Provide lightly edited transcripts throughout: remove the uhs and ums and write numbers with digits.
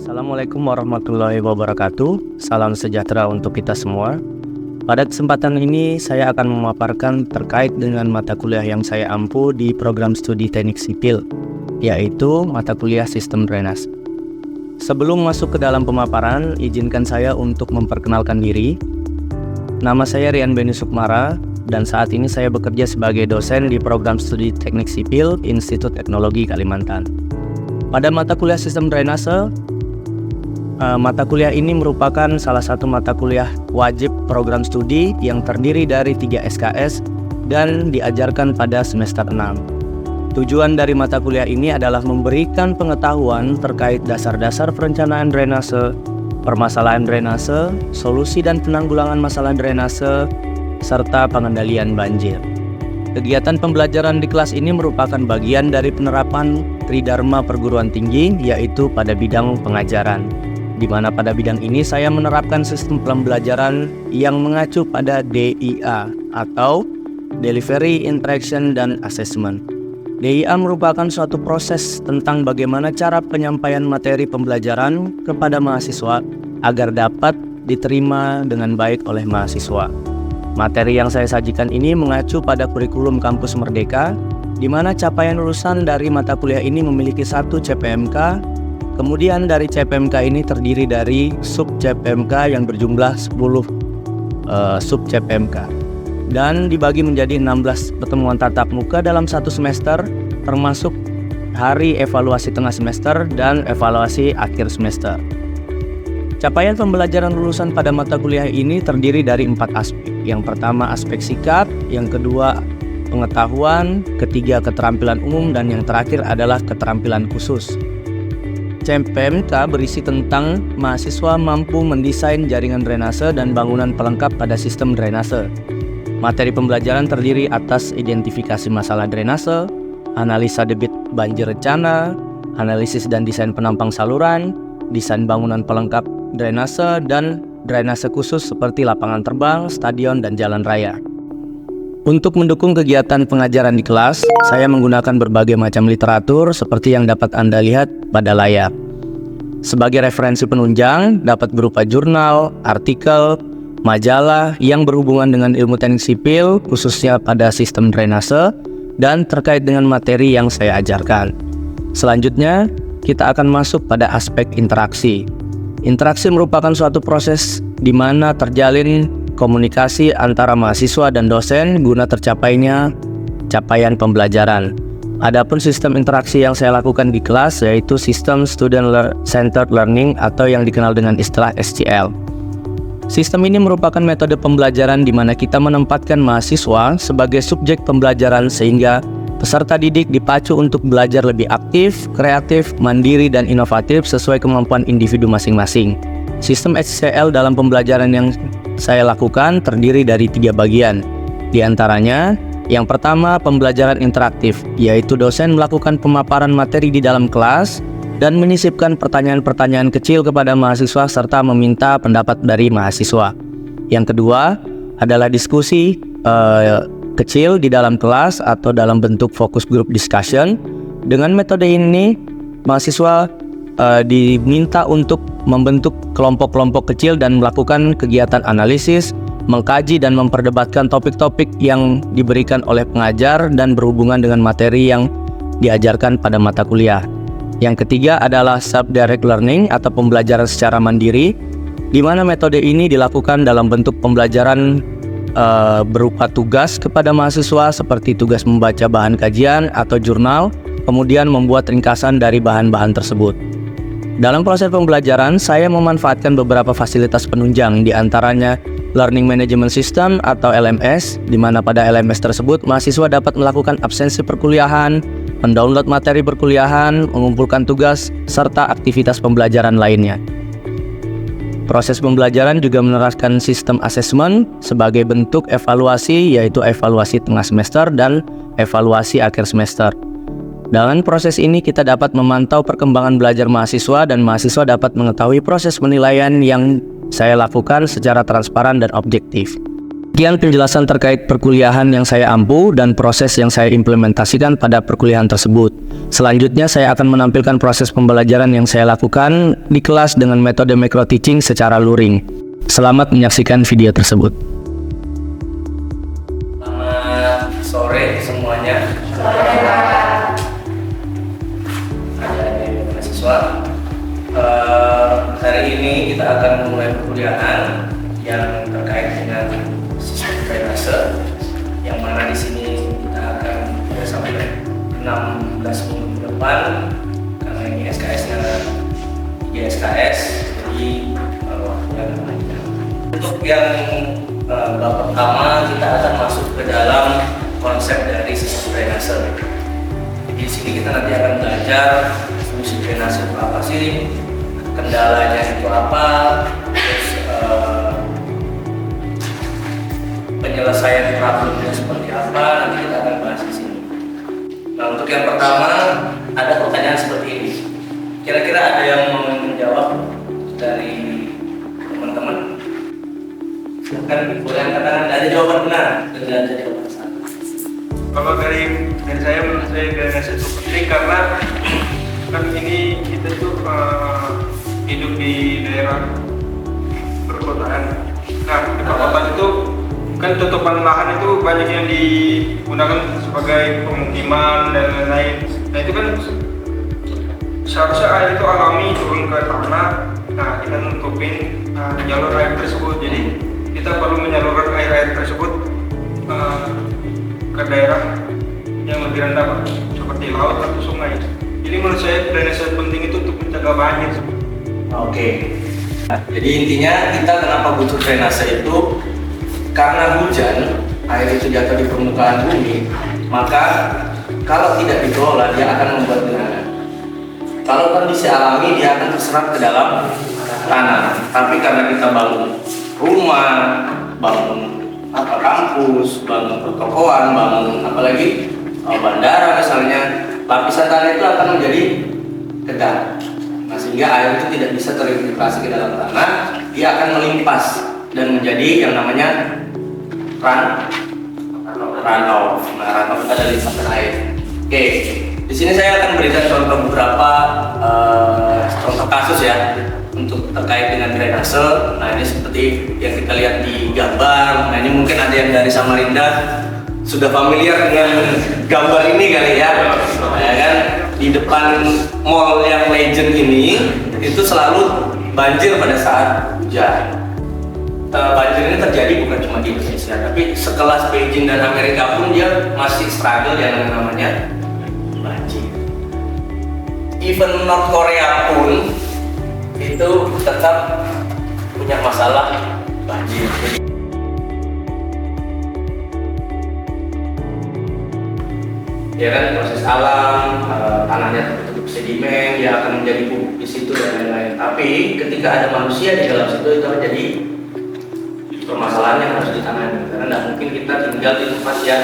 Assalamualaikum warahmatullahi wabarakatuh. Salam sejahtera untuk kita semua. Pada kesempatan ini saya akan memaparkan terkait dengan mata kuliah yang saya ampu di program studi teknik sipil, yaitu mata kuliah sistem drainase. Sebelum masuk ke dalam pemaparan, izinkan saya untuk memperkenalkan diri. Nama saya Rian Beni Sukmara dan saat ini saya bekerja sebagai dosen di program studi teknik sipil Institut Teknologi Kalimantan. Pada mata kuliah sistem drainase, mata kuliah ini merupakan salah satu mata kuliah wajib program studi yang terdiri dari 3 SKS dan diajarkan pada semester 6. Tujuan dari mata kuliah ini adalah memberikan pengetahuan terkait dasar-dasar perencanaan drainase, permasalahan drainase, solusi dan penanggulangan masalah drainase, serta pengendalian banjir. Kegiatan pembelajaran di kelas ini merupakan bagian dari penerapan Tridharma perguruan tinggi, yaitu pada bidang pengajaran, di mana pada bidang ini saya menerapkan sistem pembelajaran yang mengacu pada DIA atau Delivery, Interaction, dan Assessment. DIA merupakan suatu proses tentang bagaimana cara penyampaian materi pembelajaran kepada mahasiswa agar dapat diterima dengan baik oleh mahasiswa. Materi yang saya sajikan ini mengacu pada kurikulum Kampus Merdeka, di mana capaian lulusan dari mata kuliah ini memiliki 1 CPMK. Kemudian dari CPMK ini terdiri dari sub CPMK yang berjumlah 10 sub CPMK dan dibagi menjadi 16 pertemuan tatap muka dalam 1 semester, termasuk hari evaluasi tengah semester dan evaluasi akhir semester. Capaian pembelajaran lulusan pada mata kuliah ini terdiri dari 4 aspek. Yang pertama aspek sikap, yang kedua pengetahuan, ketiga keterampilan umum, dan yang terakhir adalah keterampilan khusus. CPMK berisi tentang mahasiswa mampu mendesain jaringan drainase dan bangunan pelengkap pada sistem drainase. Materi pembelajaran terdiri atas identifikasi masalah drainase, analisa debit banjir rencana, analisis dan desain penampang saluran, desain bangunan pelengkap drainase, dan drainase khusus seperti lapangan terbang, stadion, dan jalan raya. Untuk mendukung kegiatan pengajaran di kelas, saya menggunakan berbagai macam literatur seperti yang dapat Anda lihat pada layar. Sebagai referensi penunjang, dapat berupa jurnal, artikel, majalah yang berhubungan dengan ilmu teknik sipil, khususnya pada sistem drainase, dan terkait dengan materi yang saya ajarkan. Selanjutnya, kita akan masuk pada aspek interaksi. Interaksi merupakan suatu proses di mana terjalin komunikasi antara mahasiswa dan dosen guna tercapainya capaian pembelajaran. Adapun sistem interaksi yang saya lakukan di kelas yaitu sistem Student Centered Learning atau yang dikenal dengan istilah SCL. Sistem ini merupakan metode pembelajaran di mana kita menempatkan mahasiswa sebagai subjek pembelajaran sehingga peserta didik dipacu untuk belajar lebih aktif, kreatif, mandiri, dan inovatif sesuai kemampuan individu masing-masing. Sistem SCL dalam pembelajaran yang saya lakukan terdiri dari 3 bagian. Di antaranya, yang pertama pembelajaran interaktif, yaitu dosen melakukan pemaparan materi di dalam kelas dan menyisipkan pertanyaan-pertanyaan kecil kepada mahasiswa serta meminta pendapat dari mahasiswa. Yang kedua adalah diskusi kecil di dalam kelas atau dalam bentuk focus group discussion. Dengan metode ini, mahasiswa diminta untuk membentuk kelompok-kelompok kecil dan melakukan kegiatan analisis, mengkaji dan memperdebatkan topik-topik yang diberikan oleh pengajar dan berhubungan dengan materi yang diajarkan pada mata kuliah. Yang ketiga adalah self-direct learning atau pembelajaran secara mandiri, di mana metode ini dilakukan dalam bentuk pembelajaran berupa tugas kepada mahasiswa seperti tugas membaca bahan kajian atau jurnal, kemudian membuat ringkasan dari bahan-bahan tersebut. Dalam proses pembelajaran, saya memanfaatkan beberapa fasilitas penunjang, di antaranya Learning Management System atau LMS, di mana pada LMS tersebut mahasiswa dapat melakukan absensi perkuliahan, mendownload materi perkuliahan, mengumpulkan tugas, serta aktivitas pembelajaran lainnya. Proses pembelajaran juga menerapkan sistem assessment sebagai bentuk evaluasi, yaitu evaluasi tengah semester dan evaluasi akhir semester. Dengan proses ini kita dapat memantau perkembangan belajar mahasiswa dan mahasiswa dapat mengetahui proses penilaian yang saya lakukan secara transparan dan objektif. Sekian penjelasan terkait perkuliahan yang saya ampu dan proses yang saya implementasikan pada perkuliahan tersebut. Selanjutnya saya akan menampilkan proses pembelajaran yang saya lakukan di kelas dengan metode micro teaching secara luring. Selamat menyaksikan video tersebut. Selamat sore semuanya. Adik-adik mahasiswa. Hari ini kita akan memulai perkuliahan yang terkait dengan sistem drainase, yang mana di sini kita akan sampai 16 minggu ke depan, karena ini SKS-nya 3 SKS, jadi waktunya agak panjang. Untuk yang bab pertama, kita akan masuk ke dalam konsep dari sistem drainase. Jadi di sini kita nanti akan belajar fungsi drainase itu apa sih, kendalanya itu apa, terus penyelesaian problemnya seperti apa, nanti kita akan bahas di sini. Nah, untuk yang pertama ada pertanyaan seperti ini. Kira-kira ada yang mau menjawab dari teman-teman? Silakan, boleh katakan ada jawaban benar dan ada jawaban salah. Kalau dari saya, menurut saya drainase itu penting karena kan ini kita tuh hidup di daerah perkotaan. Nah, di perkotaan itu kan tutupan lahan itu banyak yang digunakan sebagai pemukiman dan lain-lain. Nah, itu kan seharusnya air itu alami turun ke tanah. Nah, kita nutupin jalur air tersebut. Jadi kita perlu menyalurkan air tersebut ke daerah yang lebih rendah, Pak, seperti laut atau sungai. Jadi menurut saya drainase penting itu untuk mencegah banjir. Oke. Jadi intinya kita kenapa butuh drainase itu? Karena hujan, air itu jatuh di permukaan bumi, maka kalau tidak dikelola dia akan membuat genangan. Kalau kondisi alami dia akan terserap ke dalam tanah. Tapi karena kita bangun rumah, bangun kampus, bangun pertokoan, bangun apalagi bandara misalnya, lapisan tanah itu akan menjadi tegang. Nah, sehingga air itu tidak bisa terinfiltrasi ke dalam tanah, dia akan melimpas dan menjadi yang namanya runoff. Nah, runoff itu ada limpasan air. Oke, di sini saya akan berikan contoh beberapa contoh kasus ya untuk terkait dengan drainase. Nah, ini seperti yang kita lihat di gambar. Nah, ini mungkin ada yang dari Samarinda sudah familiar dengan gambar ini kali ya. Ya kan, di depan mall yang legend ini itu selalu banjir pada saat hujan. Banjir ini terjadi bukan cuma di Indonesia, tapi sekelas Beijing dan Amerika pun dia masih struggle yang namanya banjir. Even North Korea pun itu tetap punya masalah banjir. Ya kan, proses alam, tanahnya tertutup sedimen, dia akan menjadi bubuk di situ dan lain-lain. Tapi ketika ada manusia di dalam situ itu terjadi permasalahan yang harus ditangani, karena tidak mungkin kita tinggal di tempat yang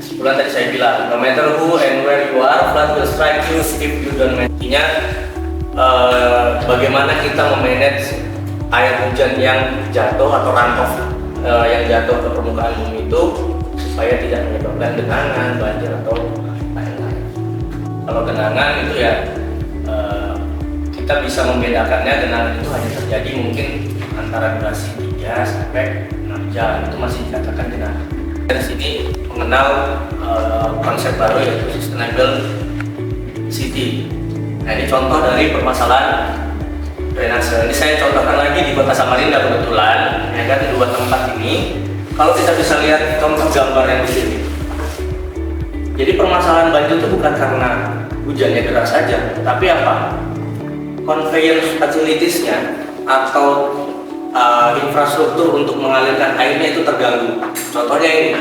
sebulan tadi saya bilang, no matter who and where you are, flood will strike you if you don't manage. Intinya bagaimana kita memanage air hujan yang jatuh atau runoff yang jatuh ke permukaan bumi itu supaya tidak menyebabkan genangan, banjir atau lain-lain. Kalau genangan itu ya kita bisa membedakannya, genangan itu hanya terjadi mungkin antara durasi 3 sampai 6 jam, itu masih dikatakan genangan. Dari sini mengenal konsep baru yaitu sustainable city. Nah, ini contoh dari permasalahan drainase. Ini saya contohkan lagi di Kota Samarinda kebetulan, ya kan, dua tempat ini. Kalau kita bisa lihat contoh gambar yang di sini. Jadi permasalahan banjir itu bukan karena hujannya deras saja, tapi apa? Conveyance facilities-nya atau infrastruktur untuk mengalirkan airnya itu terganggu. Contohnya ini,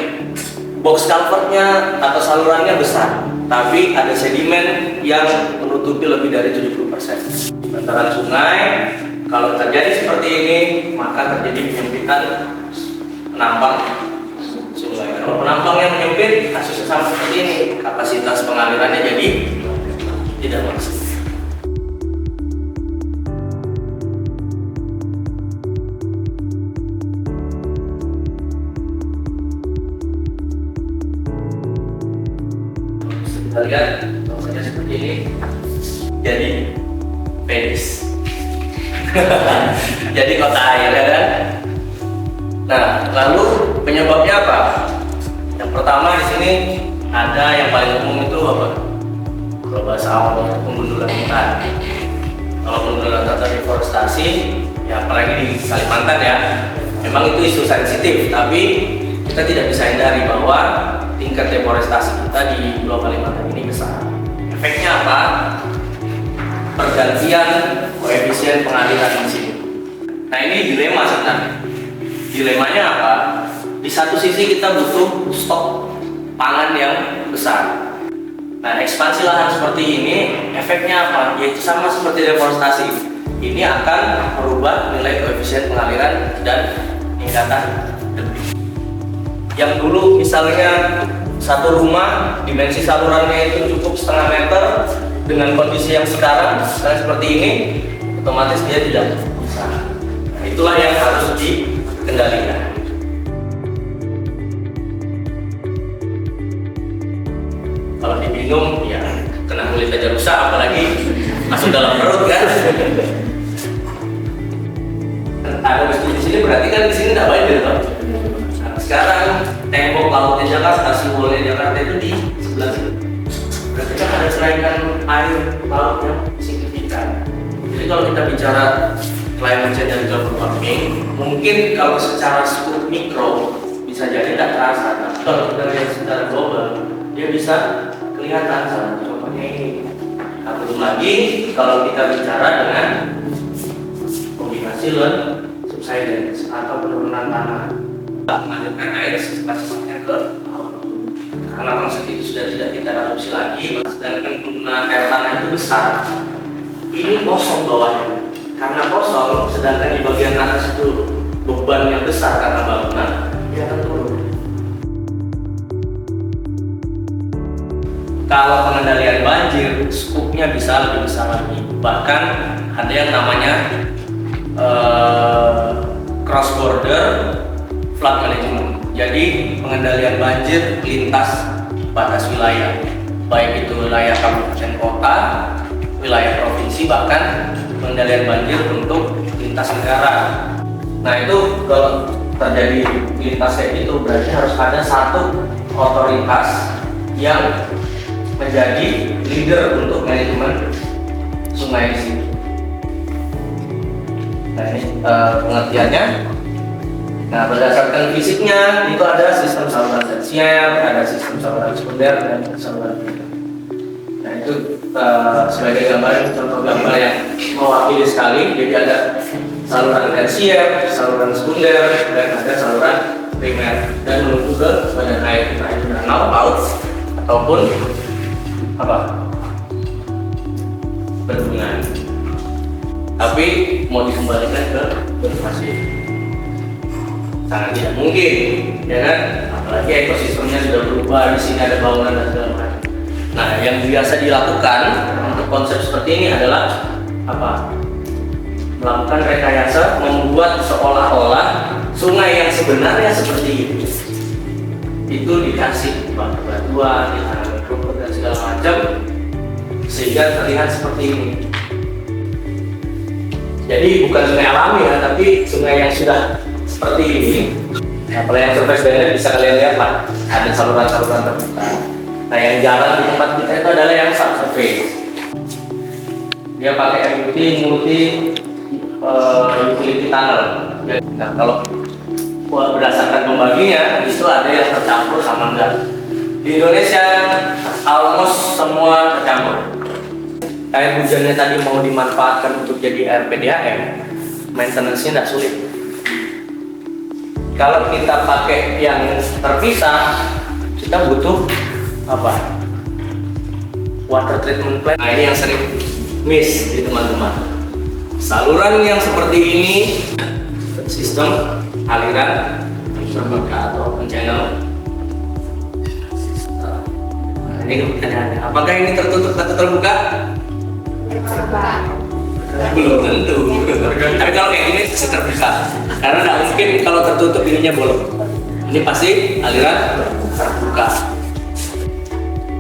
box culvertnya atau salurannya besar, tapi ada sedimen yang menutupi lebih dari 70%. Bantaran sungai, kalau terjadi seperti ini, maka terjadi penyempitan penampang sungai. Kalau penampang yang menyempit, kasusnya sama seperti ini, kapasitas pengalirannya jadi tidak maksimal. bentuknya seperti ini, jadi penis. Jadi kota air, ya kan? Nah, lalu penyebabnya apa? Yang pertama di sini ada yang paling umum itu apa? Kalau bahasa awal penggundulan hutan. Kalau penggundulan hutan deforestasi, ya apalagi di Kalimantan ya, memang itu isu sensitif. Tapi kita tidak bisa hindari bahwa tingkat deforestasi kita di Pulau Kalimantan ini besar. Efeknya apa? Pergantian koefisien pengaliran di sini. Nah, ini dilema sebenarnya. Dilemanya apa? Di satu sisi kita butuh stok pangan yang besar. Nah, ekspansi lahan seperti ini efeknya apa? Yaitu sama seperti deforestasi. Ini akan merubah nilai koefisien pengaliran dan peningkatan debit. Yang dulu misalnya satu rumah dimensi salurannya itu cukup setengah meter, dengan kondisi yang sekarang seperti ini, otomatis dia tidak bisa. Nah, itulah yang harus dikendalikan. Kalau diminum, ya kena kulit aja rusak, apalagi masuk dalam perut kan. Ada meski di sini berarti kan di sini tidak banjir toh. Nah, sekarang tembok lautnya Jakarta, simbolnya Jakarta itu di sebelah sini. Berarti kan ada kenaikan air laut yang signifikan. Jadi kalau kita bicara climate change dan global warming, mungkin kalau secara skup mikro bisa jadi tidak terasa, tapi kalau kita lihat secara global, dia bisa kelihatan. Salah contohnya ini. Nah, belum lagi kalau kita bicara dengan kombinasi land subsidence atau penurunan tanah, mengalirkan air secepatnya ke laut. Karena konsep itu sudah tidak kita adopsi lagi, sedangkan penggunaan air tanah itu besar. Ini kosong bawahnya. Karena kosong, sedangkan di bagian atas itu beban yang besar karena bangunan, dia akan turun. Kalau pengendalian banjir, skupnya bisa lebih besar lagi. Bahkan ada yang namanya cross border flood management. Jadi pengendalian banjir lintas batas wilayah, baik itu wilayah kabupaten kota, wilayah provinsi, bahkan pengendalian banjir untuk lintas negara. Nah, itu kalau terjadi lintas kayak gitu berarti harus ada satu otoritas yang menjadi leader untuk manajemen sungai di sini. Nah, ini pengertiannya. Nah, berdasarkan fisiknya itu ada sistem saluran tersier, ada sistem saluran sekunder, dan saluran primer. Nah, itu sebagai gambaran, contoh gambar yang mewakili sekali. Jadi ada saluran tersier, saluran sekunder, dan ada saluran primer, dan menuju ke badan air, entah itu danau, laut, ataupun apa? Bendungan. Tapi mau dikembalikan ke berpasir sangat tidak mungkin, ya kan? Apalagi ekosistemnya sudah berubah, di sini ada bangunan dan segala macam. Nah, yang biasa dilakukan untuk konsep seperti ini adalah apa? Melakukan rekayasa, membuat seolah-olah sungai yang sebenarnya seperti itu dikasih batu-batuan, ditanam rumput dan segala macam, sehingga terlihat seperti ini. Jadi bukan sungai alami ya, tapi sungai yang sudah seperti ini. Nah, kalau yang surface drainage bisa kalian lihat lah, ada saluran-saluran terbuka. Nah, yang jarang di tempat kita itu adalah yang subsurface. Dia pakai utility tunnel. Nah, kalau berdasarkan pembaginya itu ada yang tercampur sama enggak. Di Indonesia almost semua tercampur. Air hujannya tadi mau dimanfaatkan untuk jadi air PDAM, maintenance-nya tidak sulit. Kalau kita pakai yang terpisah, kita butuh apa? Water treatment plant. Nah, ini yang sering miss di teman-teman. Saluran yang seperti ini, sistem aliran terbuka atau channel. Nah, ini pertanyaannya, apakah ini tertutup atau terbuka? Belum tentu. Tapi kalau kayak gini pasti terbuka. Karena tidak mungkin kalau tertutup ininya bolong. Ini pasti aliran terbuka.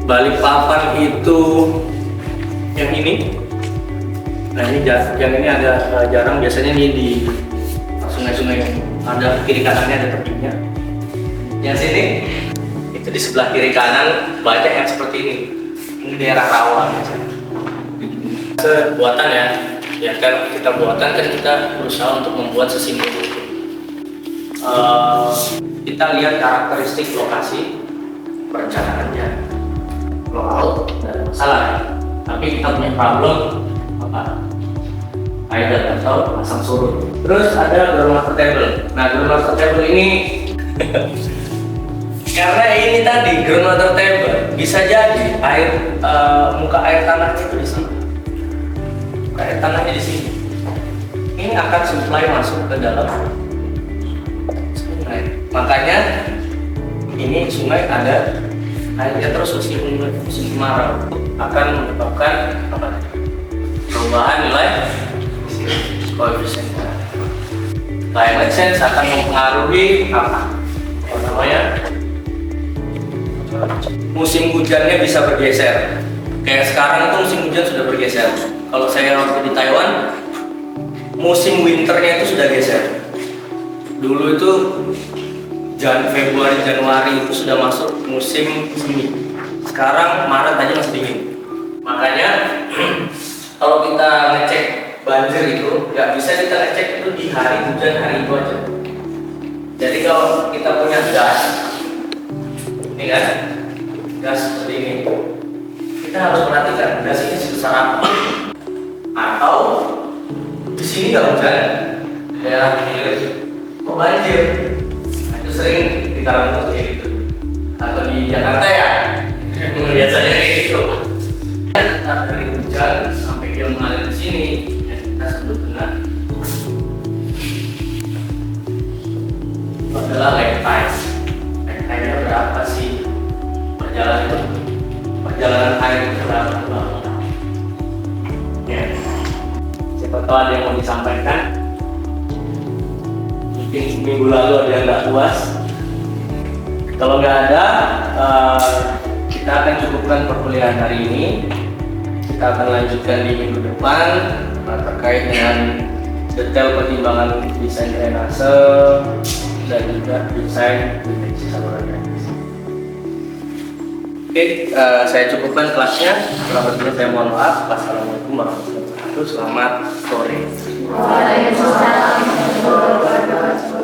Balikpapan itu yang ini. Nah ini yang ini ada jarang, biasanya ini di sungai-sungai ada kiri kanannya ada tebingnya. Yang sini itu di sebelah kiri kanan banyak yang seperti ini. Ini daerah rawa biasanya. Buatan ya kan kita buatan kan kita berusaha untuk membuat sesimpel mungkin. Kita lihat karakteristik lokasi perencanaannya. Kalau out tidak ada masalah, tapi kita punya problem apa? Air dan atau pasang surut. Terus ada ground water table. Nah ground water table ini karena ini tadi ground water table bisa jadi air muka air tanahnya itu di sini. Air tanahnya di sini. Ini akan supply masuk ke dalam sungai. Makanya ini sungai ada airnya terus musim kemarau akan menyebabkan apa? Perubahan nilai koefisien. Climate change akan mempengaruhi apa namanya? Musim hujannya bisa bergeser. Kayak sekarang itu musim hujan sudah bergeser. Kalau saya waktu di Taiwan, musim winternya itu sudah geser. Dulu itu Februari Januari itu sudah masuk musim semi. Sekarang Maret aja masih dingin. Makanya kalau kita ngecek banjir itu nggak bisa kita ngecek itu di hari hujan hari itu aja. Jadi kalau kita punya gas, ini kan gas seperti ini, kita harus perhatikan gas ini sebesar apa. Atau di sini nggak hujan, daerah hilir, kok banjir? Nah, itu sering di Kalimantan kayak gitu. Atau di Jakarta ya, biasanya kayak gitu. Dari hujan sampai dia mengalir di sini, ya kita sebut dengan itu adalah lag time. Lag time-nya berapa sih perjalanan air itu berapa lama? Ya. Siapa tahu ada yang mau disampaikan. Mungkin minggu lalu ada yang nggak puas. Kalau nggak ada, kita akan cukupkan perkuliahan hari ini. Kita akan lanjutkan di minggu depan terkait dengan detail pertimbangan desain drainase dan juga desain deteksi saluran drainase. Oke, saya cukupkan kelasnya. Selanjutnya saya mohon maaf. Wassalamualaikum warahmatullahi wabarakatuh. Selamat sore. Waalaikumsalam warahmatullahi wabarakatuh.